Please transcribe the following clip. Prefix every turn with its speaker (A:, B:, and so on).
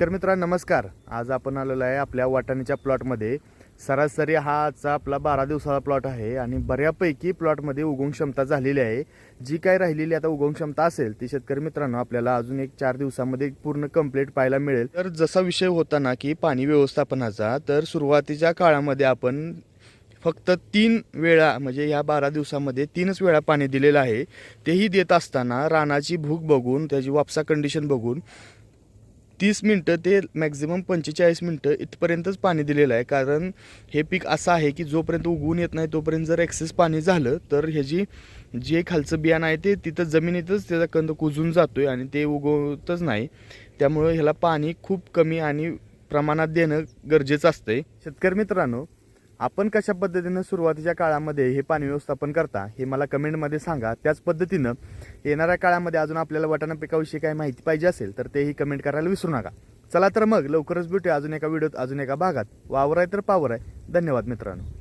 A: शेतकरी मित्रांनो नमस्कार। आज आपण आलेलो आहे आपल्या वाटाण्याच्या प्लॉटमध्ये। सरासरी हा आजचा आपला 12 दिवसाचा प्लॉट आहे आणि बऱ्यापैकी प्लॉटमध्ये उगवण क्षमता झालेली आहे। जी काय राहिलेली आता उगवण क्षमता असेल ती शेतकरी मित्रांनो आपल्याला अजून एक 4 दिवसामध्ये पूर्ण कंप्लीट पाहायला मिळेल। तर जसा विषय होता ना की पाणी व्यवस्थापनाचा, तर सुरुवातीच्या काळामध्ये आपण फक्त 3 वेळा म्हणजे या 12 दिवसामध्ये 3च वेळा पाणी दिलेलं आहे। तेही देत असताना रानाची भूक बघून त्याची वापसा कंडिशन बघून 30 मिनिटं ते मॅक्झिमम 45 मिनिटं इथपर्यंतच पाणी दिलेलं आहे। कारण हे पीक असं आहे की जोपर्यंत उगवून येत नाही तोपर्यंत जर एक्सेस पाणी झालं तर ह्याची जे खालचं बियाणं आहे ते तिथं जमिनीतच त्याचा कंद कुजून जातोय आणि ते उगवतच नाही। त्यामुळे ह्याला पाणी खूप कमी आणि प्रमाणात देणं गरजेचं असतंय। शेतकरी मित्रांनो, आपण कशा पद्धतीने सुरुवातीच्या काळामध्ये हे पाणी व्यवस्थापन करता हे मला कमेंटमध्ये सांगा। त्याच पद्धतीनं येणाऱ्या काळामध्ये अजून आपल्याला वाटाणा पिकाविषयी काही माहिती पाहिजे असेल तर तेही कमेंट करायला विसरू नका। चला तर मग लवकरच भेटूया अजून एका व्हिडिओत अजून एका भागात। वावर आहे तर पावर आहे। धन्यवाद मित्रांनो।